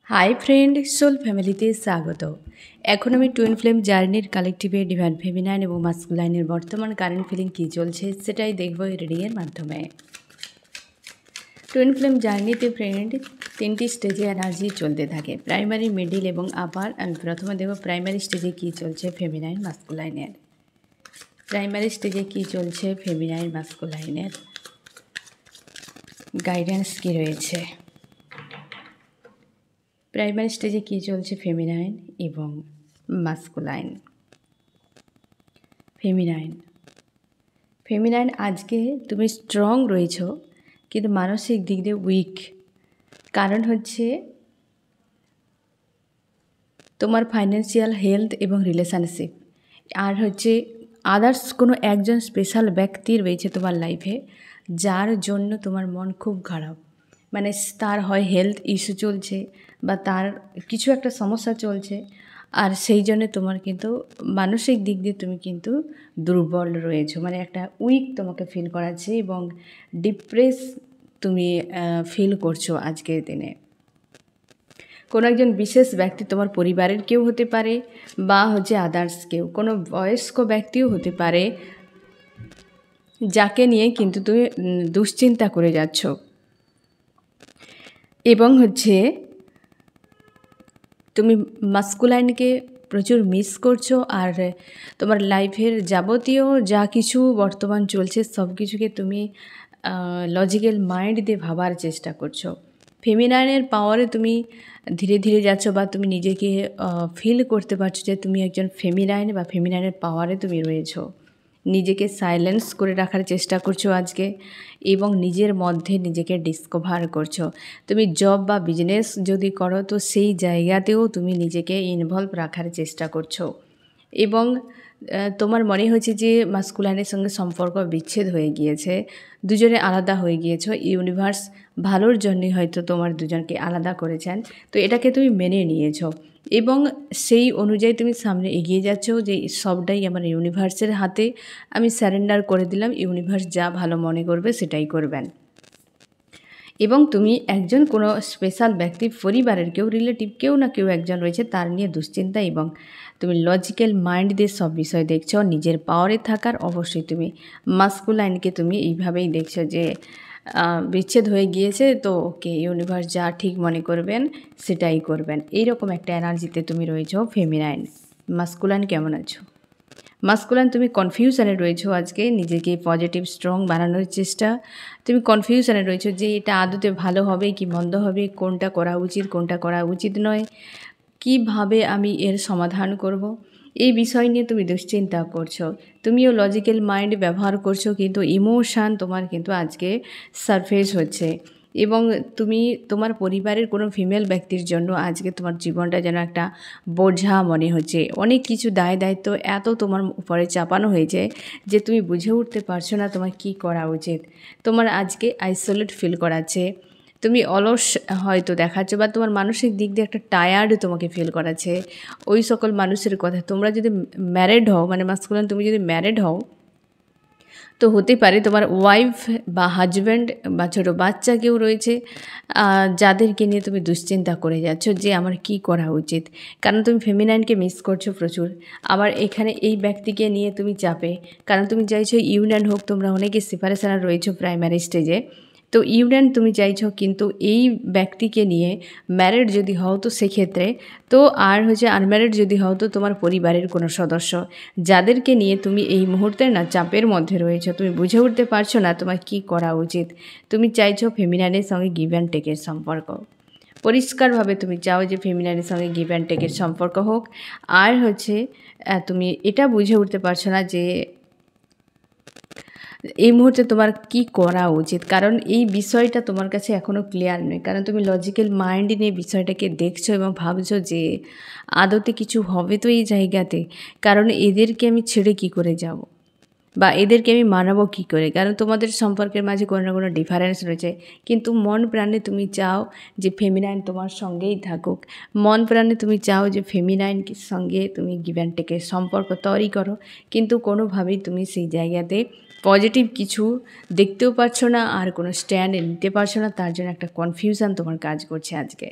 Hi friend, soul ফ্যামিলিতে স্বাগত। এখন আমি টুইন ফ্লেম জার্নির কালেকটিভে ডিভাইন ফেমিনাইন এবং মাস্কুলাইনের বর্তমান কারেন্ট ফিলিং কী চলছে সেটাই দেখব এই রিডিংয়ের মাধ্যমে। টুইন ফ্লেম জার্নিতে ফ্রেন্ড 3টি স্টেজে এনার্জি চলতে থাকে, প্রাইমারি, মিডিল এবং আপার। আমি প্রথমে দেখব প্রাইমারি স্টেজে কী চলছে ফেমিনাইন মাস্কুলাইনের। প্রাইমারি স্টেজে কী চলছে ফেমিনাইন মাস্কুলাইনের গাইডেন্স কী রয়েছে। প্রাইমারি স্টেজে কী চলছে ফেমিনাইন এবং মাস্কুলাইন। ফেমিনাইন আজকে তুমি স্ট্রং রয়েছো, কিন্তু মানসিক দিক দিয়ে উইক। কারণ হচ্ছে তোমার ফাইন্যান্সিয়াল, হেলথ এবং রিলেশনশিপ, আর হচ্ছে আদার্স কোনো একজন স্পেশাল ব্যক্তি রয়েছে তোমার লাইফে, যার জন্য তোমার মন খুব খারাপ। মানে তার হয় হেলথ ইস্যু চলছে বা তার কিছু একটা সমস্যা চলছে, আর সেই জন্য তোমার কিন্তু মানসিক দিক দিয়ে তুমি কিন্তু দুর্বল রয়েছো। মানে একটা উইক তোমাকে ফিল করাচ্ছে এবং ডিপ্রেস তুমি ফিল করছো আজকের দিনে। কোনো একজন বিশেষ ব্যক্তি তোমার পরিবারের কেউ হতে পারে বা হচ্ছে আদার্স কেউ, কোনো বয়স্ক ব্যক্তিও হতে পারে, যাকে নিয়ে কিন্তু তুমি দুশ্চিন্তা করে যাচ্ছ এবং হচ্ছে তুমি মাস্কুলাইনকে প্রচুর মিস করছো। আর তোমার লাইফের যাবতীয় যা কিছু বর্তমান চলছে সব কিছুকে তুমি লজিক্যাল মাইন্ড দিয়ে ভাবার চেষ্টা করছো। ফেমিনাইনের পাওয়ারে তুমি ধীরে ধীরে যাচ্ছ, বা তুমি নিজেকে ফিল করতে পারছো যে তুমি একজন ফেমিনাইন বা ফেমিনাইনের পাওয়ারে তুমি রয়েছো। নিজেকে সাইলেন্স করে রাখার চেষ্টা করছো আজকে এবং নিজের মধ্যে নিজেকে ডিসকভার করছো। তুমি জব বা বিজনেস যদি করো তো সেই জায়গাতেও তুমি নিজেকে ইনভলভ রাখার চেষ্টা করছো এবং তোমার মনে হয়েছে যে মাস্কুলাইনের সঙ্গে সম্পর্ক বিচ্ছেদ হয়ে গিয়েছে, দুজনে আলাদা হয়ে গিয়েছো। ইউনিভার্স ভালোর জন্যই হয়তো তোমার দুজনকে আলাদা করেছেন, তো এটাকে তুমি মেনে নিয়েছো এবং সেই অনুযায়ী তুমি সামনে এগিয়ে যাচ্ছ যে সবটাই আমার ইউনিভার্সের হাতে, আমি স্যারেন্ডার করে দিলাম, ইউনিভার্স যা ভালো মনে করবে সেটাই করবেন। এবং তুমি একজন কোনো স্পেশাল ব্যক্তি, পরিবারের কেউ, রিলেটিভ কেউ না কেউ একজন রয়েছে, তার নিয়ে দুশ্চিন্তা এবং তুমি লজিক্যাল মাইন্ড দিয়ে সব বিষয় দেখছো। নিজের পাওয়ারে থাকার অবশ্যই তুমি মাস্কুলাইনকে তুমি এইভাবেই দেখছো যে বিচ্ছেদ হয়ে গিয়েছে, তো ওকে ইউনিভার্স যা ঠিক মনে করবেন সেটাই করবেন, এইরকম একটা এনার্জিতে তুমি রয়েছো ফেমিনাইন। মাস্কুলাইন কেমন আছো? মাস্কুলাইন তুমি কনফিউশনে রয়েছো আজকে, নিজেকে পজিটিভ স্ট্রং বানানোর চেষ্টা। তুমি কনফিউশনে রয়েছো যে এটা আদতে ভালো হবে কি মন্দ হবে, কোনটা করা উচিত কোনটা করা উচিত নয়, কিভাবে আমি এর সমাধান করব, এই বিষয় নিয়ে তুমি দুশ্চিন্তা করছো। তুমিও লজিক্যাল মাইন্ড ব্যবহার করছো, কিন্তু ইমোশান তোমার কিন্তু আজকে সারফেস হচ্ছে এবং তুমি তোমার পরিবারের কোনো ফিমেল ব্যক্তির জন্য আজকে তোমার জীবনটা যেন একটা বোঝা মনে হচ্ছে। অনেক কিছু দায় দায়িত্ব এত তোমার উপরে চাপানো হয়েছে যে তুমি বুঝে উঠতে পারছো না তোমার কি করা উচিত। তোমার আজকে আইসোলেট ফিল করাচ্ছে, তুমি অলস হয়তো দেখাচ্ছ বা তোমার মানসিক দিক দিয়ে একটা টায়ার্ড তোমাকে ফিল করাচ্ছে। ওই সকল মানুষের কথা, তোমরা যদি ম্যারেড হও, মানে মাস্কুলাইন তুমি যদি ম্যারেড হও তো হতে পারে তোমার ওয়াইফ বা হাজব্যান্ড বা ছোটো বাচ্চা কেউ রয়েছে, যাদেরকে নিয়ে তুমি দুশ্চিন্তা করে যাচ্ছ যে আমার কি করা উচিত। কারণ তুমি ফেমিনাইনকে মিস করছো প্রচুর, আবার এখানে এই ব্যক্তিকে নিয়ে তুমি চাপে, কারণ তুমি চাইছো ইউনিয়ন হোক। তোমরা অনেকে সেপারেশনে রয়েছো প্রাইমারি স্টেজে, তো ইউনিয়ন তুমি চাইছো, কিন্তু এই ব্যক্তিকে নিয়ে ম্যারিড যদি হও তো সেক্ষেত্রে তো, আর হচ্ছে আনম্যারিড যদি হও তো তোমার পরিবারের কোনো সদস্য, যাদেরকে নিয়ে তুমি এই মুহূর্তে না চাপের মধ্যে রয়েছো, তুমি বুঝে উঠতে পারছো না তোমার কি করা উচিত। তুমি চাইছো ফেমিনাইনের সঙ্গে গিভ অ্যান্ড টেকের সম্পর্ক, পরিষ্কারভাবে তুমি চাও যে ফেমিনাইনের সঙ্গে গিভ অ্যান্ড টেকের সম্পর্ক হোক। আর হচ্ছে তুমি এটা বুঝে উঠতে পারছো না যে এই মুহূর্তে তোমার কি করা উচিত, কারণ এই বিষয়টা তোমার কাছে এখনও ক্লিয়ার নয়। কারণ তুমি লজিক্যাল মাইন্ড নিয়ে বিষয়টাকে দেখছো এবং ভাবছো যে আদতে কিছু হবে তো এই জায়গাতে, কারণ এদেরকে আমি ছেড়ে কি করে যাব বা এদেরকে আমি মানাবো কী করে, কারণ তোমাদের সম্পর্কের মাঝে কোনো না কোনো ডিফারেন্স রয়েছে। কিন্তু মন প্রাণে তুমি চাও যে ফেমিনাইন তোমার সঙ্গেই থাকুক, মন প্রাণে তুমি চাও যে ফেমিনাইনকে সঙ্গে তুমি গিভ অ্যান্ড টেকের সম্পর্ক তৈরি করো, কিন্তু কোনোভাবেই তুমি সেই জায়গাতে পজিটিভ কিছু দেখতেও পাচ্ছ না আর কোনো স্ট্যান্ড নিতে পারছো না। তার জন্য একটা কনফিউশন তোমার কাজ করছে আজকে।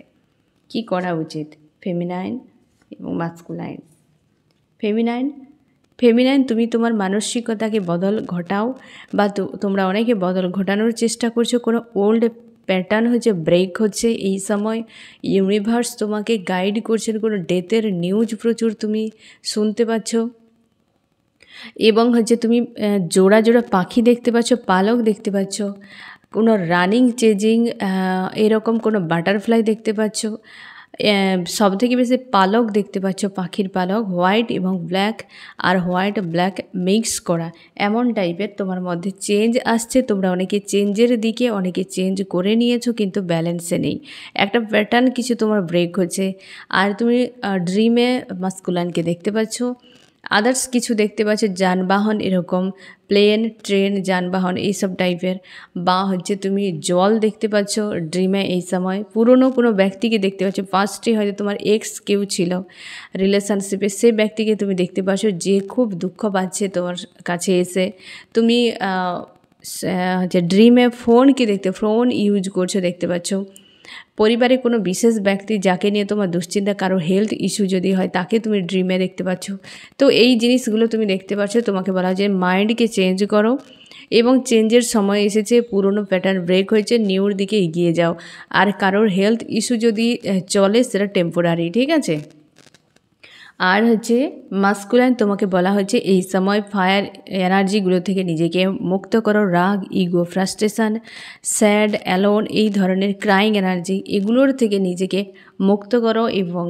কি করা উচিত ফেমিনাইন এবং মাস্কুলাইন। ফেমিনাইন তুমি তোমার মানসিকতাকে বদল ঘটাও বা তোমরা অনেকে বদল ঘটানোর চেষ্টা করছো, কোনো ওল্ড প্যাটার্ন হচ্ছে ব্রেক হচ্ছে। এই সময় ইউনিভার্স তোমাকে গাইড করছেন, কোনো ডেথের নিউজ প্রচুর তুমি শুনতে পাচ্ছ এবং হচ্ছে তুমি জোড়া জোড়া পাখি দেখতে পাচ্ছ, পালক দেখতে পাচ্ছ, কোনো রানিং চেজিং এরকম কোনো বাটারফ্লাই দেখতে পাচ্ছ। সবথেকে বেশি পালক দেখতে পাচ্ছ, পাখির পালক হোয়াইট এবং ব্ল্যাক, আর হোয়াইট ব্ল্যাক মিক্স করা, এমন টাইপের তোমার মধ্যে চেঞ্জ আসছে। তোমরা অনেকে চেঞ্জের দিকে, অনেকে চেঞ্জ করে নিয়েছো কিন্তু ব্যালেন্সে নেই, একটা প্যাটার্ন কিছু তোমার ব্রেক হচ্ছে। আর তুমি ড্রিমে মাস্কুলাইনকে দেখতে পাচ্ছ, আদার্স কিছু দেখতে পাচ্ছ, যানবাহন এরকম প্লেন ট্রেন যানবাহন এইসব টাইপের, বা হচ্ছে তুমি জল দেখতে পাচ্ছ ড্রিমে। এই সময় পুরনো কোনো ব্যক্তিকে দেখতে পাচ্ছ, ফার্স্টে হয়তো তোমার এক্স কেউ ছিল রিলেশনশিপে, সে ব্যক্তিকে তুমি দেখতে পাচ্ছ যে খুব দুঃখ পাচ্ছে তোমার কাছে এসে। তুমি হচ্ছে ড্রিমে ফোনকে ফোন ইউজ করছো দেখতে পাচ্ছ। পরিবারে কোনো বিশেষ ব্যক্তি যাকে নিয়ে তোমার দুশ্চিন্তা, কারো হেলথ ইস্যু যদি হয় তাকে তুমি ড্রিমে দেখতে পাচ্ছ। তো এই জিনিসগুলো তুমি দেখতে পাচ্ছ, তোমাকে বলা হয় যে মাইন্ডকে চেঞ্জ করো এবং চেঞ্জের সময় এসেছে, পুরনো প্যাটার্ন ব্রেক হয়েছে, নিউর দিকে এগিয়ে যাও। আর কারোর হেলথ ইস্যু যদি চলে সেটা টেম্পোরারি, ঠিক আছে। আর হচ্ছে মাস্কুলাইন তোমাকে বলা হচ্ছে এই সময় ফায়ার এনার্জিগুলো থেকে নিজেকে মুক্ত করো, রাগ, ইগো, ফ্রাস্ট্রেশন, স্যাড, অ্যালোন, এই ধরনের ক্রাইং এনার্জি, এগুলোর থেকে নিজেকে মুক্ত করো এবং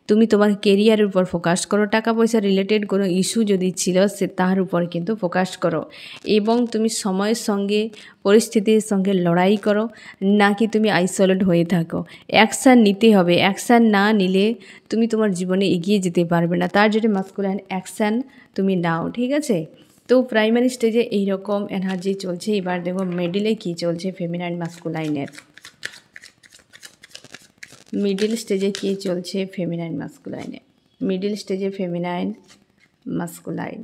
তুমি তোমার কেরিয়ারের উপর ফোকাস করো। টাকা পয়সা রিলেটেড কোনো ইস্যু যদি ছিল সে তার উপর কিন্তু ফোকাস করো এবং তুমি সময়ের সঙ্গে পরিস্থিতির সঙ্গে লড়াই করো, নাকি তুমি আইসোলেট হয়ে থাকো। অ্যাকশান নিতে হবে, অ্যাকশান না নিলে তুমি তোমার জীবনে এগিয়ে যেতে পারবে না। তার জন্য মাস্কুলাইন অ্যাকশান তুমি নাও, ঠিক আছে। তো প্রাইমারি স্টেজে এইরকম এনার্জি চলছে। এবার দেখো মিডিলে কী চলছে ফেমিনাইন মাস্কুলাইনের। মিডিল স্টেজে কী চলছে ফেমিনাইন মাস্কুলাইনে। মিডিল স্টেজে ফেমিনাইন মাস্কুলাইন।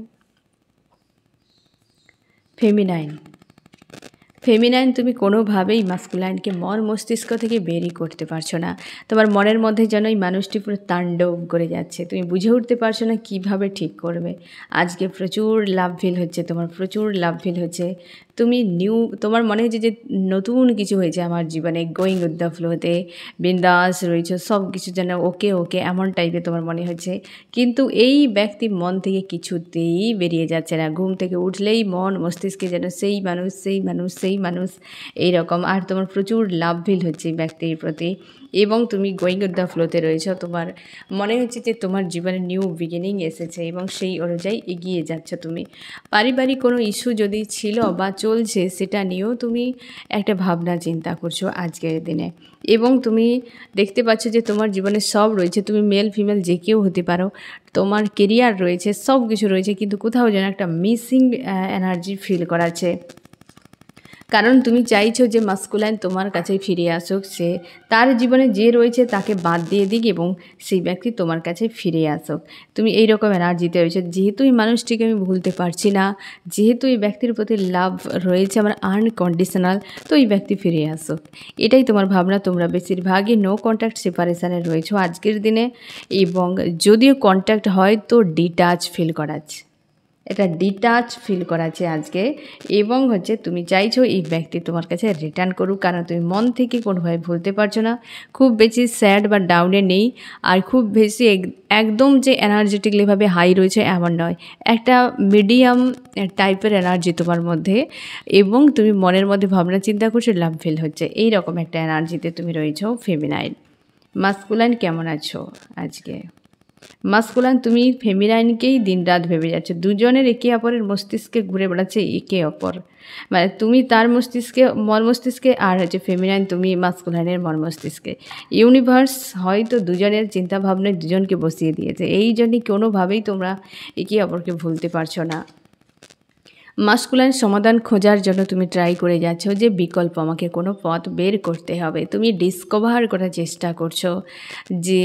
ফেমিনাইন তুমি কোনোভাবেই মাস্কুলাইনকে মন মস্তিষ্ক থেকে বেরই করতে পারছো না। তোমার মনের মধ্যে যেন এই মানুষটি পুরো তাণ্ডব করে যাচ্ছে, তুমি বুঝে উঠতে পারছো না কিভাবে ঠিক করবে। আজকে প্রচুর লাভ ফিল হচ্ছে, তোমার প্রচুর লাভ ফিল হচ্ছে। তুমি তোমার মনে হচ্ছে যে নতুন কিছু হয়েছে আমার জীবনে, গোয়িং উইথ দ্য ফ্লোতে বিন্দাস রয়েছে, সব কিছু যেন ওকে ওকে এমন টাইপের তোমার মনে হচ্ছে। কিন্তু এই ব্যক্তি মন থেকে কিছুতেই বেরিয়ে যাচ্ছে না, ঘুম থেকে উঠলেই মন মস্তিষ্কে যেন সেই মানুষ এইরকম। আর তোমার প্রচুর লাভ ফিল হচ্ছে এই ব্যক্তির প্রতি এবং তুমি গোয়িং উইথ দ্য ফ্লোতে রয়েছো। তোমার মনে হচ্ছে যে তোমার জীবনে নিউ বিগিনিং এসেছে এবং সেই অনুযায়ী এগিয়ে যাচ্ছ তুমি। পারিবারিক কোনো ইস্যু যদি ছিল বা চলছে সেটা নিয়েও তুমি একটা ভাবনা চিন্তা করছো আজকের দিনে এবং তুমি দেখতে পাচ্ছ যে তোমার জীবনে সব রয়েছে, তুমি মেল ফিমেল যে কেউ হতে পারো, তোমার কেরিয়ার রয়েছে, সব কিছু রয়েছে, কিন্তু কোথাও যেন একটা মিসিং এনার্জি ফিল করাচ্ছে। কারণ তুমি চাইছো যে মাস্কুলাইন তোমার কাছে ফিরে আসুক, সে তার জীবনে যে রয়েছে তাকে বাদ দিয়ে দিক এবং সেই ব্যক্তি তোমার কাছে ফিরে আসুক। তুমি এই রকম এনার্জিতে রয়েছে। যেহেতু এই মানুষটিকে আমি ভুলতে পারছি না, যেহেতু এই ব্যক্তির প্রতি লাভ রয়েছে আমার আনকন্ডিশনাল, তো এই ব্যক্তি ফিরে আসুক, এটাই তোমার ভাবনা। তোমরা বেশিরভাগই নো কন্ট্যাক্ট সেপারেশানে রয়েছো আজকের দিনে এবং যদিও কন্ট্যাক্ট হয় তো ডিটাচ ফিল করাচ্ছে, এটা ডিটাচ ফিল করাচ্ছে আজকে এবং হচ্ছে তুমি চাইছো এই ব্যক্তি তোমার কাছে রিটার্ন করুক, কারণ তুমি মন থেকে কোনোভাবে ভুলতে পারছো না। খুব বেশি স্যাড বা ডাউনে নেই, আর খুব বেশি একদম যে এনার্জেটিকলিভাবে হাই রয়েছে এমন নয়, একটা মিডিয়াম টাইপের এনার্জি তোমার মধ্যে এবং তুমি মনের মধ্যে ভাবনা চিন্তা করছো, লাভ ফিল হচ্ছে, এই রকম একটা এনার্জিতে তুমি রয়েছো ফেমিনাইন। মাস্কুলাইন কেমন আছো আজকে? মাস্কুলাইন তুমি ফেমিনাইনকেই দিনরাত ভেবে যাচ্ছ, দুজনের একে অপরের মস্তিষ্কে ঘুরে বেড়াচ্ছে একে অপর, মানে তুমি তার মস্তিষ্কে মন মস্তিষ্কে আর হচ্ছে ফেমিনাইন তুমি মাস্কুলাইনের মন মস্তিষ্কে। ইউনিভার্স হয়তো দুজনের চিন্তাভাবনায় দুজনকে বসিয়ে দিয়েছে, এই জন্যই কোনোভাবেই তোমরা একে অপরকে ভুলতে পারছো না। মাস্কুলাইন সমাধান খোঁজার জন্য তুমি ট্রাই করে যাচ্ছ যে বিকল্প আমাকে কোনো পথ বের করতে হবে, তুমি ডিসকভার করার চেষ্টা করছো যে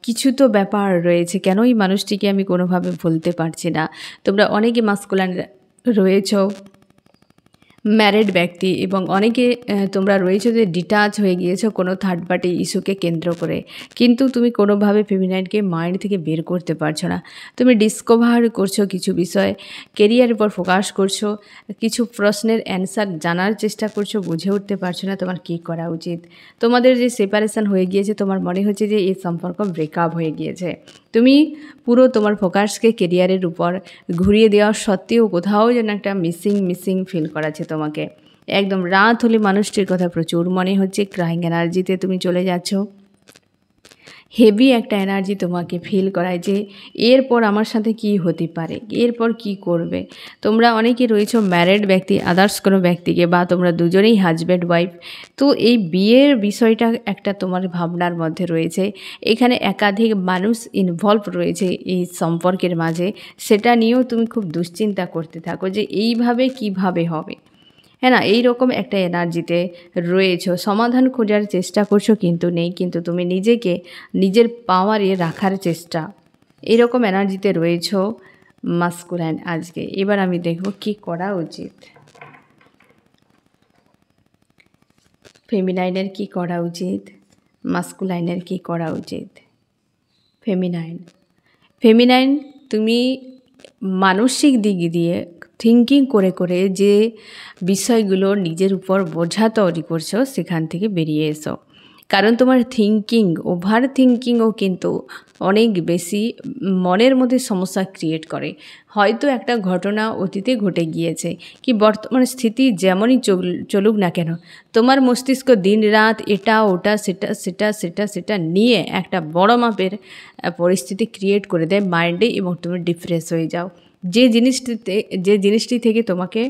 কিছু তো ব্যাপার রয়েছে, কেন এই মানুষটিকে আমি কোনোভাবে ভুলতে পারছি না। তোমরা অনেকে মাস্কুলাইন রয়েছ ম্যারিড ব্যক্তি এবং অনেকে তোমরা রয়েছো যে ডিটাচ হয়ে গিয়েছো কোনো থার্ড পার্টি ইস্যুকে কেন্দ্র করে, কিন্তু তুমি কোনোভাবে ফেমিনাইনকে মাইন্ড থেকে বের করতে পারছো না। তুমি ডিসকভার করছো কিছু বিষয়, কেরিয়ারের উপর ফোকাস করছো, কিছু প্রশ্নের অ্যান্সার জানার চেষ্টা করছো, বুঝে উঠতে পারছো না তোমার কী করা উচিত। তোমাদের যে সেপারেশন হয়ে গিয়েছে, তোমার মনে হচ্ছে যে এই সম্পর্ক ব্রেকআপ হয়ে গিয়েছে। তুমি পুরো তোমার ফোকাসকে কেরিয়ারের উপর ঘুরিয়ে দেওয়া সত্ত্বেও কোথাও যেন একটা মিসিং ফিল করাচ্ছে তোমাকে। একদম রাত হলে মানুষটির কথা প্রচুর মনে হচ্ছে, ক্রাইং এনার্জিতে তুমি চলে যাচ্ছ। হেভি একটা এনার্জি তোমাকে ফিল করায় যে এরপর আমার সাথে কি হতে পারে, এরপর কি করবে। তোমরা অনেকে রয়েছো ম্যারিড ব্যক্তি, আদার্স কোনো ব্যক্তিকে, বা তোমরা দুজনেই হাজব্যান্ড ওয়াইফ। তো এই বিয়ের বিষয়টা একটা তোমার ভাবনার মধ্যে রয়েছে। এখানে একাধিক মানুষ ইনভলভ রয়েছে এই সম্পর্কের মাঝে, সেটা নিয়েও তুমি খুব দুশ্চিন্তা করতে থাকো যে এইভাবে কিভাবে হবে, হ্যাঁ না, এইরকম একটা এনার্জিতে রয়েছো। সমাধান খোঁজার চেষ্টা করছো কিন্তু নেই, কিন্তু তুমি নিজেকে নিজের পাওয়ারে রাখার চেষ্টা, এরকম এনার্জিতে রয়েছো মাস্কুলাইন আজকে। এবার আমি দেখব কি করা উচিত, ফেমিনাইনের কি করা উচিত, মাস্কুলাইনের কি করা উচিত। ফেমিনাইন তুমি মানসিক দিক দিয়ে থিঙ্কিং করে করে যে বিষয়গুলো নিজের উপর বোঝা তৈরি করছো, সেখান থেকে বেরিয়ে এসো। কারণ তোমার ওভার থিঙ্কিংও কিন্তু অনেক বেশি মনের মধ্যে সমস্যা ক্রিয়েট করে। হয়তো একটা ঘটনা অতীতে ঘটে গিয়েছে, কি বর্তমান স্থিতি যেমনই চলুক না কেন, তোমার মস্তিষ্ক দিন রাত এটা ওটা সেটা নিয়ে একটা বড় মাপের পরিস্থিতি ক্রিয়েট করে দেয় মাইন্ডে, এবং তুমি ডিপ্রেস হয়ে যাও। যে জিনিসটি থেকে তোমাকে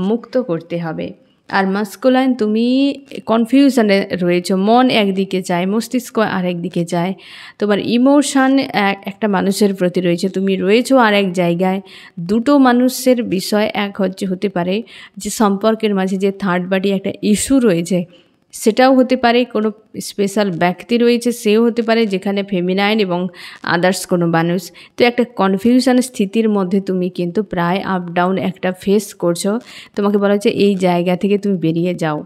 মুক্ত করতে হবে। আর মাস্কুলাইন তুমি কনফিউশনে রয়েছো, মন একদিকে চায়, মস্তিষ্ক আরেকদিকে চায়, তোমার ইমোশান একটা মানুষের প্রতি রয়েছে, তুমি রয়েছো আর এক জায়গায়। দুটো মানুষের বিষয় এক হতে পারে যে সম্পর্কের মাঝে যে থার্ড পার্টি একটা ইস্যু রয়েছে, সেটাও হতে পারে। কোনো স্পেশাল ব্যক্তি রয়েছে, সেও হতে পারে, যেখানে ফেমিনাইন এবং আদার্স কোনো মানুষ। তো একটা কনফিউশন স্থিতির মধ্যে তুমি কিন্তু প্রায় আপ ডাউন একটা ফেস করছো। তোমাকে বলা হচ্ছে এই জায়গা থেকে তুমি বেরিয়ে যাও,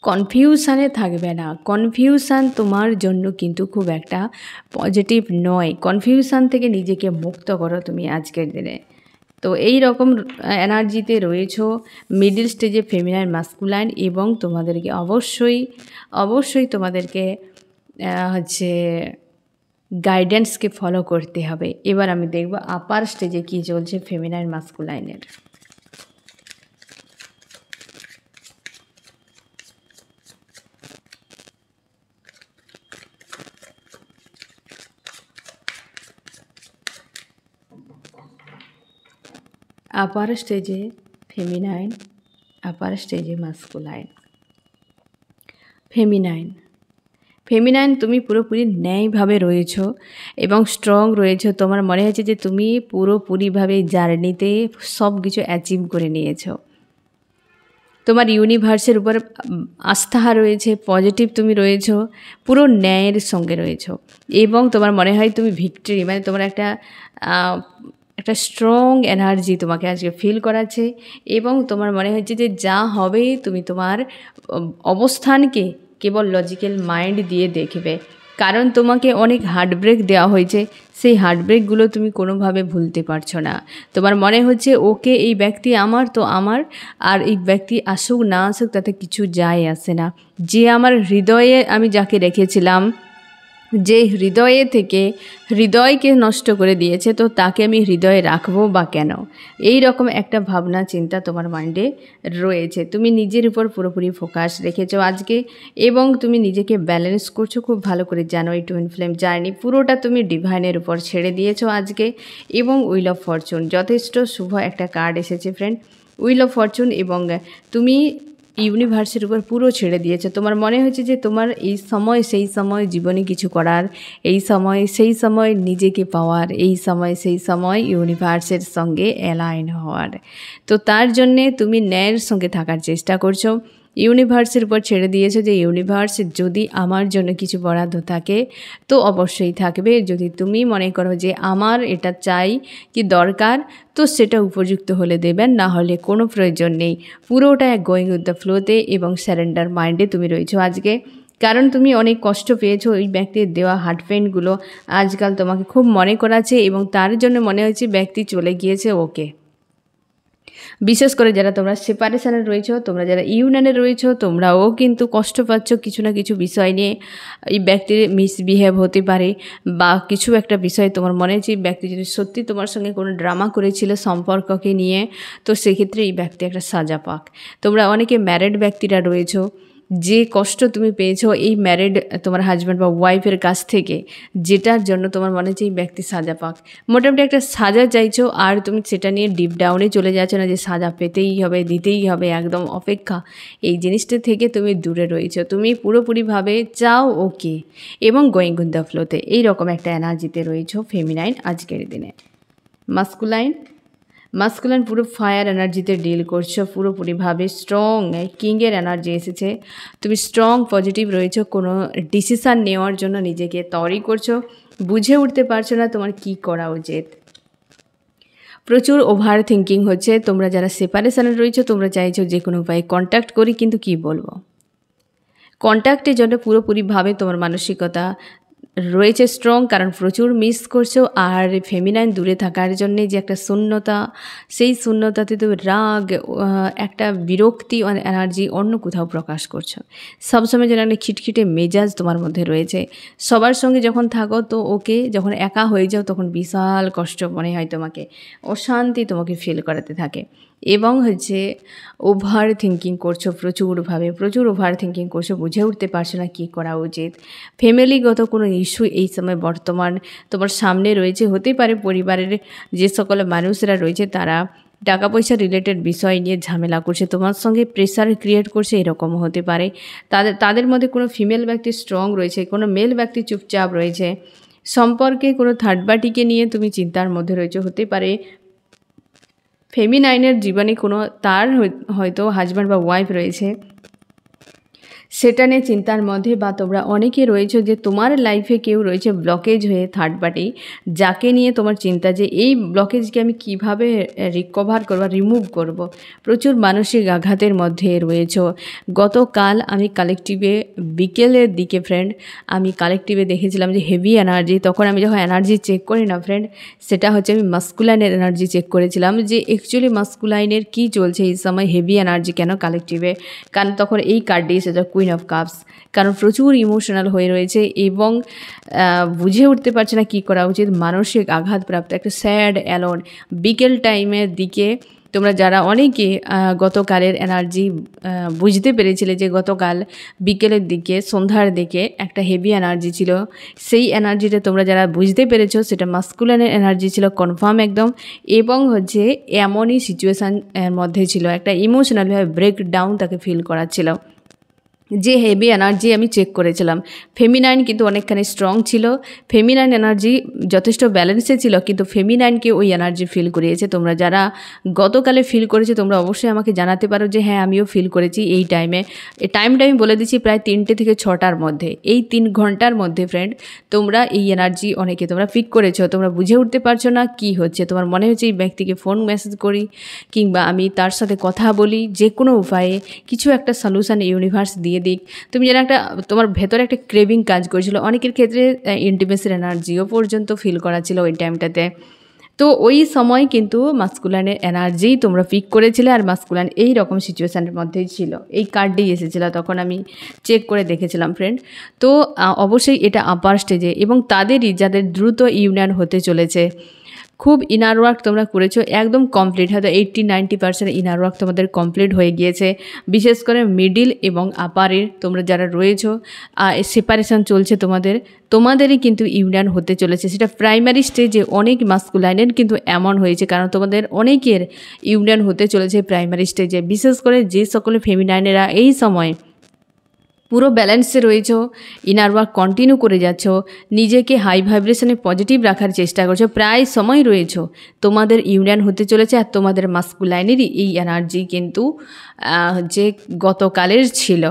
কনফিউশানে থাকবে না। কনফিউশান তোমার জন্য কিন্তু খুব একটা পজিটিভ নয়। কনফিউশান থেকে নিজেকে মুক্ত করো তুমি আজকের দিনে। তো এই রকম এনার্জিতে রয়েছো মিডল স্টেজে ফেমিনাইন মাস্কুলাইন, এবং তোমাদেরকে অবশ্যই তোমাদেরকে গাইডেন্সকে ফলো করতে হবে। এবার আমি দেখব আপার স্টেজে কি চলছে ফেমিনাইন মাস্কুলাইনের। আপার স্টেজে ফেমিনাইন, আপার স্টেজে মাস্কুলাইন। ফেমিনাইন তুমি পুরোপুরি ন্যায়ভাবে রয়েছো এবং স্ট্রং রয়েছো। তোমার মনে হচ্ছে যে তুমি পুরোপুরিভাবে জার্নিতে সব কিছু অ্যাচিভ করে নিয়েছো। তোমার ইউনিভার্সের উপর আস্থা রয়েছে, পজিটিভ তুমি রয়েছো, পুরো ন্যায়ের সঙ্গে রয়েছো, এবং তোমার মনে হয় তুমি ভিক্টরি, মানে তোমার একটা স্ট্রং এনার্জি তোমাকে আজকে ফিল করাচ্ছে, এবং তোমার মনে হচ্ছে যে যা হবে তুমি তোমার অবস্থানকে কেবল লজিক্যাল মাইন্ড দিয়ে দেখবে। কারণ তোমাকে অনেক হার্টব্রেক দেওয়া হয়েছে, সেই হার্টব্রেকগুলো তুমি কোনোভাবে ভুলতে পারছো না। তোমার মনে হচ্ছে ওকে, এই ব্যক্তি আমার তো আমার, আর এই ব্যক্তি আসুক না আসুক তাতে কিছু যায় আসে না। যে আমার হৃদয়ে আমি যাকে রেখেছিলাম, যে হৃদয়কে নষ্ট করে দিয়েছে, তো তাকে আমি হৃদয়ে রাখবো বা কেন, এই রকম একটা ভাবনা চিন্তা তোমার মাইন্ডে রয়েছে। তুমি নিজের উপর পুরোপুরি ফোকাস রেখেছো আজকে, এবং তুমি নিজেকে ব্যালেন্স করছো খুব ভালো করে। জানো এই টুইন ফ্লেম জার্নি পুরোটা তুমি ডিভাইনের উপর ছেড়ে দিয়েছো আজকে। এবং উইল অফ ফরচুন, যথেষ্ট শুভ একটা কার্ড এসেছে ফ্রেন্ড, উইল অফ ফরচুন। এবং তুমি ইউনিভার্সের উপর পুরো ছেড়ে দিয়েছে। তোমার মনে হচ্ছে যে তোমার এই সময় সেই সময় জীবনে কিছু করার, এই সময় সেই সময় নিজেকে পাওয়ার, এই সময় সেই সময় ইউনিভার্সের সঙ্গে অ্যালাইন হওয়ার। তো তার জন্যে তুমি ন্যায়ের সঙ্গে থাকার চেষ্টা করছো, ইউনিভার্সের উপর ছেড়ে দিয়েছো যে ইউনিভার্স যদি আমার জন্য কিছু বরাদ্দ থাকে তো অবশ্যই থাকবে। যদি তুমি মনে করো যে আমার এটা চাই কি দরকার, তো সেটা উপযুক্ত হলে দেবেন, না হলে কোনো প্রয়োজন নেই। পুরোটা গোয়িং উইথ দ্য ফ্লোতে এবং স্যারেন্ডার মাইন্ডে তুমি রয়েছো আজকে। কারণ তুমি অনেক কষ্ট পেয়েছো, ওই ব্যক্তির দেওয়া হার্ট পেইনগুলো আজকাল তোমাকে খুব মনে করাচ্ছে এবং তার জন্য মনে হচ্ছে ব্যক্তি চলে গিয়েছে ওকে। বিশেষ করে যারা তোমরা সেপারেশানে রয়েছো, তোমরা যারা ইউনিয়নে রয়েছো, তোমরাও কিন্তু কষ্ট পাচ্ছ কিছু না কিছু বিষয় নিয়ে। এই ব্যক্তির মিসবিহেভ হতে পারে বা কিছু একটা বিষয় তোমার মনে হচ্ছে ব্যক্তি যদি সত্যি তোমার সঙ্গে কোনো ড্রামা করেছিল সম্পর্ককে নিয়ে, তো সেক্ষেত্রে এই ব্যক্তি একটা সাজা পাক। তোমরা অনেকে ম্যারিড ব্যক্তিরা রয়েছো, যে কষ্ট তুমি পেয়েছো এই ম্যারিড তোমার হাজব্যান্ড বা ওয়াইফের কাছ থেকে, যেটার জন্য তোমার মনে হচ্ছে এই ব্যক্তি সাজা পাক। মোটামুটি একটা সাজা চাইছো আর তুমি সেটা নিয়ে ডিপ ডাউনে চলে যাচ্ছ না যে সাজা পেতেই হবে, দিতেই হবে, একদম অপেক্ষা। এই জিনিসটা থেকে তুমি দূরে রয়েছো, তুমি পুরোপুরিভাবে চাও ওকে এবং গোয়িং উইথ দ্য ফ্লোতে এইরকম একটা এনার্জিতে রয়েছো ফেমিনাইন আজকের দিনে। মাস্কুলাইন পুরো ফায়ার এনার্জিতে ডিল করছো, পুরোপুরিভাবে স্ট্রং কিংয়ের এনার্জি এসেছে। তুমি স্ট্রং পজিটিভ রয়েছো, কোনো ডিসিশান নেওয়ার জন্য নিজেকে তৈরি করছো, বুঝে উঠতে পারছো না তোমার কি করা উচিত। প্রচুর ওভার থিঙ্কিং হচ্ছে। তোমরা যারা সেপারেশনে রয়েছো তোমরা চাইছো যে কোনো উপায়ে কন্ট্যাক্ট করি, কিন্তু কি বলবো, কন্ট্যাক্টের জন্য পুরোপুরিভাবে তোমার মানসিকতা রয়েছে স্ট্রং, কারণ প্রচুর মিস করছো। আর ফেমিনাইন দূরে থাকার জন্যে যে একটা শূন্যতা, সেই শূন্যতাতে তুমি রাগ, একটা বিরক্তি এনার্জি অন্য কোথাও প্রকাশ করছো। সবসময় যেন একটা খিটখিটে মেজাজ তোমার মধ্যে রয়েছে। সবার সঙ্গে যখন থাকো তো ওকে, যখন একা হয়ে যাও তখন বিশাল কষ্ট মনে হয় তোমাকে, অশান্তি তোমাকে ফিল করাতে থাকে। এবং ওভার থিঙ্কিং করছো, প্রচুর ওভার থিঙ্কিং করছো, বুঝে উঠতে পারছো না কী করা উচিত। ফ্যামিলিগত কোনো ইস্যু এই সময় বর্তমান তোমার সামনে রয়েছে, হতে পারে পরিবারের যে সকল মানুষরা রয়েছে তারা টাকা পয়সা রিলেটেড বিষয় নিয়ে ঝামেলা করছে, তোমার সঙ্গে প্রেশার ক্রিয়েট করছে, এরকমও হতে পারে। তাদের মধ্যে কোনো ফিমেল ব্যক্তি স্ট্রং রয়েছে, কোনো মেল ব্যক্তি চুপচাপ রয়েছে। সম্পর্কে কোনো থার্ড পার্টিকে নিয়ে তুমি চিন্তার মধ্যে রয়েছে, হতে পারে ফেমিনাইনের জীবনে কোনো তার হয়তো হাজব্যান্ড বা ওয়াইফ রয়েছে, সেটা নিয়ে চিন্তার মধ্যে। বা তোমরা অনেকে রয়েছে যে তোমার লাইফে কেউ রয়েছে ব্লকেজ হয়ে থার্ড পার্টি, যাকে নিয়ে তোমার চিন্তা যে এই ব্লকেজকে আমি কিভাবে রিকভার করব, রিমুভ করব। প্রচুর মানসিক আঘাতের মধ্যে রয়েছে। গতকাল আমি কালেকটিভে বিকেলের দিকে আমি কালেকটিভে দেখেছিলাম যে হেভি এনার্জি। তখন আমি যখন এনার্জি চেক করি না সেটা আমি মাস্কুলাইনের এনার্জি চেক করেছিলাম যে অ্যাকচুয়ালি মাস্কুলাইনের কী চলছে এই সময়, হেভি এনার্জি কেন কালেকটিভে। কারণ তখন এই কার্ডটি এসেছে কুইন অফ কাপস, কারণ প্রচুর ইমোশনাল হয়ে রয়েছে এবং বুঝে উঠতে পারছে না কী করা উচিত। মানসিক আঘাতপ্রাপ্ত একটা স্যাড অ্যালোন। বিকেল টাইমের দিকে তোমরা যারা অনেকে গতকালের এনার্জি বুঝতে পেরেছিলে যে গতকাল বিকেলের দিকে সন্ধ্যার দিকে একটা হেভি এনার্জি ছিল, সেই এনার্জিটা তোমরা যারা বুঝতে পেরেছো সেটা মাস্কুলাইনের এনার্জি ছিল কনফার্ম একদম। এবং এমনই সিচুয়েশান মধ্যে ছিল, একটা ইমোশনালভাবে ব্রেকডাউন তাকে ফিল করাচ্ছিল। যে হেভি এনার্জি আমি চেক করেছিলাম, ফেমিনাইন কিন্তু অনেকখানি স্ট্রং ছিল, ফেমিনাইন এনার্জি যথেষ্ট ব্যালেন্সে ছিল, কিন্তু ফেমিনাইনকে ওই এনার্জি ফিল করিয়েছে। তোমরা যারা গতকালে ফিল করেছে তোমরা অবশ্যই আমাকে জানাতে পারো যে হ্যাঁ আমিও ফিল করেছি এই টাইমে। এই টাইমটা আমি বলে দিচ্ছি প্রায় 3টে থেকে 6টার মধ্যে, এই 3 ঘন্টার মধ্যে তোমরা এই এনার্জি অনেকে তোমরা পিক করেছো। তোমরা বুঝে উঠতে পারছো না কি হচ্ছে, তোমার মনে হচ্ছে এই ব্যক্তিকে ফোন মেসেজ করি কিংবা আমি তার সাথে কথা বলি, যে কোনো উপায়ে কিছু একটা সলিউশন ইউনিভার্স দিয়ে দিক। তুমি যেন তোমার ভেতরে একটা ক্রেভিং কাজ করেছিল, অনেকের ক্ষেত্রে ইন্টিমেসির এনার্জিও পর্যন্ত ফিল করা ছিল ওই টাইমটাতে। তো ওই সময় কিন্তু মাস্কুলাইনের এনার্জি তোমরা পিক করেছিলে, আর মাস্কুলাইন এই রকম সিচুয়েশানের মধ্যেই ছিল। এই কার্ডটি এসেছিলো, তখন আমি চেক করে দেখেছিলাম তো অবশ্যই এটা আপার স্টেজে এবং তাদেরই যাদের দ্রুত ইউনিয়ন হতে চলেছে। খুব ইনার ওয়ার্ক তোমরা করেছো, একদম কমপ্লিট, হয়তো 80-90% ইনার ওয়ার্ক তোমাদের কমপ্লিট হয়ে গিয়েছে। বিশেষ করে মিডিল এবং আপারের তোমরা যারা রয়েছো, সেপারেশন চলছে তোমাদেরই কিন্তু ইউনিয়ন হতে চলেছে। সেটা প্রাইমারি স্টেজে অনেক মাস্কুলাইনের কিন্তু এমন হয়েছে, কারণ তোমাদের অনেকের ইউনিয়ন হতে চলেছে প্রাইমারি স্টেজে। বিশেষ করে যে সকলে ফেমিনাইনেরা এই সময় পুরো ব্যালেন্সে রয়েছো, ইনার ওয়ার্ক কন্টিনিউ করে যাচ্ছ, নিজেকে হাই ভাইব্রেশনে পজিটিভ রাখার চেষ্টা করছো, প্রায় সময় রয়েছো। তোমাদের ইউনিয়ন হতে চলেছে আর তোমাদের মাস্কুলাইনেরই এই এনার্জি কিন্তু যে গতকালের ছিল,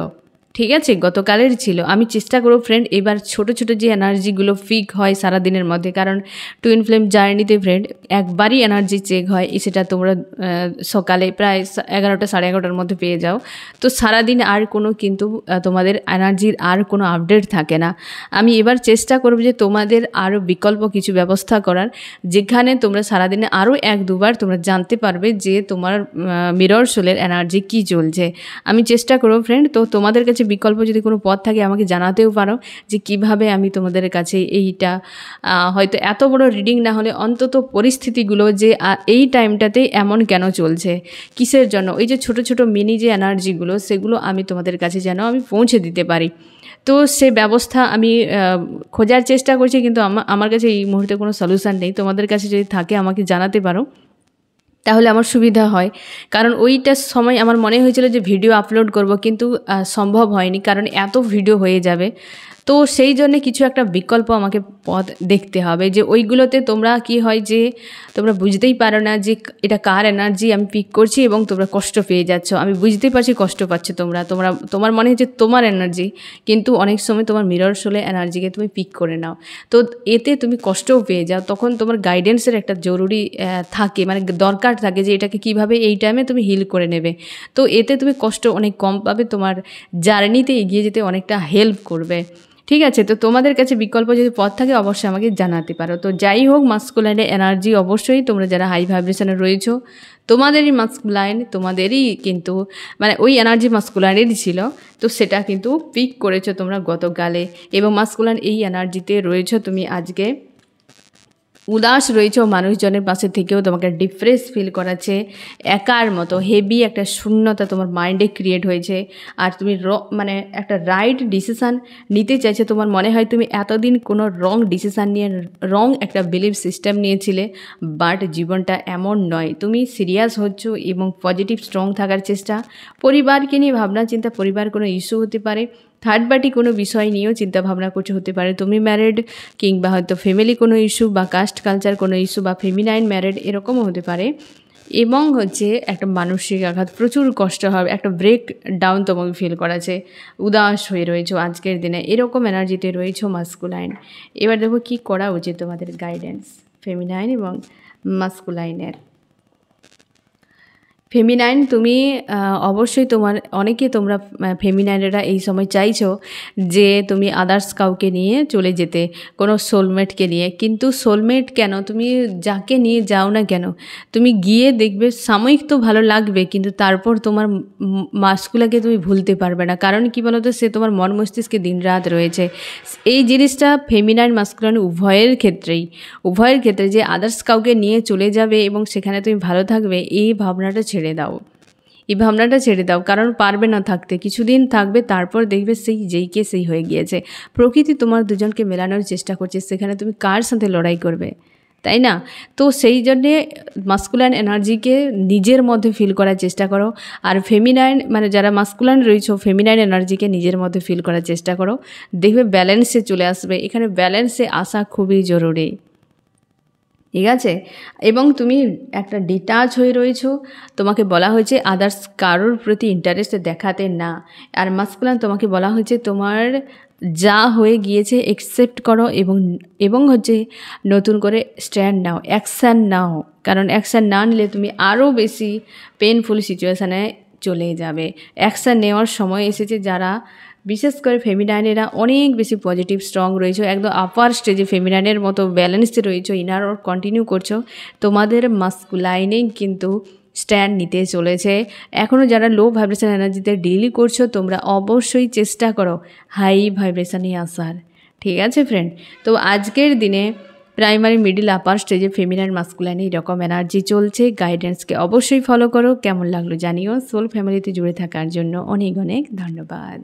ঠিক আছে, গতকালের ছিল। আমি চেষ্টা করব ফ্রেন্ড এবার ছোট ছোট যে এনার্জিগুলো পিক হয় সারাদিনের মধ্যে, কারণ টুইন ফ্লেম জার্নিতে ফ্রেন্ড একবারই এনার্জি চেক হয়, সেটা তোমরা সকালে প্রায় 11টা 11:30টার মধ্যে পেয়ে যাও। তো সারাদিন আর কোনো কিন্তু তোমাদের এনার্জির আর কোনো আপডেট থাকে না। আমি এবার চেষ্টা করব যে তোমাদের আরও বিকল্প কিছু ব্যবস্থা করার, যেখানে তোমরা সারাদিনে আরও 1-2বার তোমরা জানতে পারবে যে তোমার মিরর সোলের এনার্জি কী চলছে। আমি চেষ্টা করব ফ্রেন্ড। তো তোমাদের কাছে বিকল্প যদি কোনো পথ থাকে আমাকে জানাতেও পারো যে কিভাবে আমি তোমাদের কাছে এইটা হয়তো এত বড় রিডিং না হলে অন্তত পরিস্থিতিগুলো যে এই টাইমটাতে এমন কেন চলছে, কিসের জন্য, ওই যে ছোট ছোট মিনি যে এনার্জিগুলো সেগুলো আমি তোমাদের কাছে যেন আমি পৌঁছে দিতে পারি। তো সে ব্যবস্থা আমি খোঁজার চেষ্টা করছি, কিন্তু আমার কাছে এই মুহূর্তে কোনো সলিউশন নেই। তোমাদের কাছে যদি থাকে আমাকে জানাতে পারো, তাহলে আমার সুবিধা হয়। কারণ ওইটার সময় আমার মনে হয়েছিল যে ভিডিও আপলোড করব, কিন্তু সম্ভব হয়নি, কারণ এত ভিডিও হয়ে যাবে। তো সেই জন্য কিছু একটা বিকল্প আমাকে পথ দেখতে হবে, যে ওইগুলোতে তোমরা কি হয় যে তোমরা বুঝতেই পারো না যে এটা কার এনার্জি আমি পিক করছি, এবং তোমরা কষ্ট পেয়ে যাচ্ছ। আমি বুঝতেই পারছি কষ্ট পাচ্ছ তোমার মনে হচ্ছে তোমার এনার্জি, কিন্তু অনেক সময় তোমার মিরর সোলে এনার্জিকে তুমি পিক করে নাও। তো এতে তুমি কষ্টও পেয়ে যাও, তখন তোমার গাইডেন্সের একটা জরুরি থাকে, মানে দরকার থাকে যে এটাকে কিভাবে এই টাইমে তুমি হিল করে নেবে। তো এতে তুমি কষ্ট অনেক কম পাবে, তোমার জার্নিতে এগিয়ে যেতে অনেকটা হেল্প করবে। ঠিক আছে, তো তোমাদের কাছে বিকল্প যদি পথ থাকে অবশ্যই আমাকে জানাতে পারো। তো যাই হোক, মাস্কুলাইনের এনার্জি অবশ্যই তোমরা যারা হাই ভাইব্রেশনে রয়েছো, তোমাদেরই মাস্কুলাইন, তোমাদেরই কিন্তু মানে ওই এনার্জি মাস্কুলাইনেরই ছিল, তো সেটা কিন্তু পিক করেছো তোমরা গতকালে। এবং মাস্কুলাইন এই এনার্জিতে রয়েছো তুমি আজকে, উদাস রয়েছে, মানুষজনের পাশে থেকেও তোমাকে ডিপ্রেস ফিল করাচ্ছে, একার মতো হেভি একটা শূন্যতা তোমার মাইন্ডে ক্রিয়েট হয়েছে। আর তুমি মানে একটা রাইট ডিসিশান নিতে চাইছে, তোমার মনে হয় তুমি এতদিন কোনো রং ডিসিশান নিয়ে রং একটা বিলিভ সিস্টেম নিয়েছিলে, বাট জীবনটা এমন নয়। তুমি সিরিয়াস হচ্ছ এবং পজিটিভ স্ট্রং থাকার চেষ্টা, পরিবারকে নিয়ে ভাবনা চিন্তা, পরিবার কোনো ইস্যু হতে পারে, থার্ড পার্টি কোনো বিষয় নিয়েও চিন্তা ভাবনা করছে, হতে পারে তুমি ম্যারিড, কিংবা হয়তো ফ্যামিলি কোনো ইস্যু, বা কাস্ট কালচার কোনো ইস্যু, বা ফেমিনাইন ম্যারিড এরকমও হতে পারে। এবং হচ্ছে একটা মানসিক আঘাত, প্রচুর কষ্ট হবে, একটা ব্রেক ডাউন তোমাকে ফিল করাছে, উদাস হয়ে রয়েছো আজকের দিনে, এরকম এনার্জিতে রয়েছো মাস্কুলাইন। এবার দেখো কী করা উচিত তোমাদের গাইডেন্স ফেমিনাইন এবং মাস্কুলাইনের। ফেমিনাইন তুমি অবশ্যই অনেকে তোমরা ফেমিনাইনেরা এই সময় চাইছো যে তুমি আদার্স কাউকে নিয়ে চলে যেতে, কোনো সোলমেটকে নিয়ে। কিন্তু সোলমেট কেন, তুমি যাকে নিয়ে যাও না কেন, তুমি গিয়ে দেখবে সাময়িক তো ভালো লাগবে, কিন্তু তারপর তোমার মাস্কুলাকে তুমি ভুলতে পারবে না। কারণ কি বলো তো, সে তোমার মন মস্তিষ্কে দিনরাত রয়েছে। এই জিনিসটা ফেমিনাইন মাস্কুলাইন উভয়ের ক্ষেত্রে যে আদার্স কাউকে নিয়ে চলে যাবে এবং সেখানে তুমি ভালো থাকবে, এই ভাবনাটা ছেড়ে দাও, কারণ পারবে না থাকতে। কিছুদিন থাকবে, তারপর দেখবে যেইকে সেই হয়ে গিয়েছে। প্রকৃতি তোমার দুজনকে মেলানোর চেষ্টা করছে, সেখানে তুমি কার সাথে লড়াই করবে, তাই না? তো সেই জন্যে মাস্কুলাইন এনার্জিকে নিজের মধ্যে ফিল করার চেষ্টা করো, আর ফেমিনাইন মানে যারা মাস্কুলাইন রয়েছে ফেমিনাইন এনার্জিকে নিজের মধ্যে ফিল করার চেষ্টা করো, দেখবে ব্যালেন্সে চলে আসবে। এখানে ব্যালেন্সে আসা খুবই জরুরি, ঠিক আছে? এবং তুমি একটা ডিটাচ হয়ে রয়েছো, তোমাকে বলা হয়েছে আদার্স কারোর প্রতি ইন্টারেস্ট দেখাতে না। আর মাস্কুলাইন তোমাকে বলা হয়েছে তোমার যা হয়ে গিয়েছে অ্যাকসেপ্ট করো, এবং হচ্ছে নতুন করে স্ট্যান্ড নাও, অ্যাকশান নাও। কারণ অ্যাকশান না নিলে তুমি আরও বেশি পেনফুল সিচুয়েশানে চলে যাবে। অ্যাকশান নেওয়ার সময় এসেছে। যারা বিশেষ করে ফেমিনাইনেরা অনেক বেশি পজিটিভ স্ট্রং রয়েছে, একদম আপার স্টেজে ফেমিনাইনের মতো ব্যালেন্সে রয়েছে, ইনার ওয়ার্ক কন্টিনিউ করছো, তোমাদের মাস্কুলাইনেই কিন্তু স্ট্যান্ড নিতে চলেছে। এখনও যারা লো ভাইব্রেশন এনার্জিতে ডিল করছো, তোমরা অবশ্যই চেষ্টা করো হাই ভাইব্রেশনে আসার, ঠিক আছে ফ্রেন্ড? তো আজকের দিনে প্রাইমারি, মিডিল, আপার স্টেজে ফেমিনাইন মাস্কুলাইনে এরকম এনার্জি চলছে। গাইডেন্সকে অবশ্যই ফলো করো। কেমন লাগলো জানিও। সোল ফ্যামিলিতে জুড়ে থাকার জন্য অনেক অনেক ধন্যবাদ।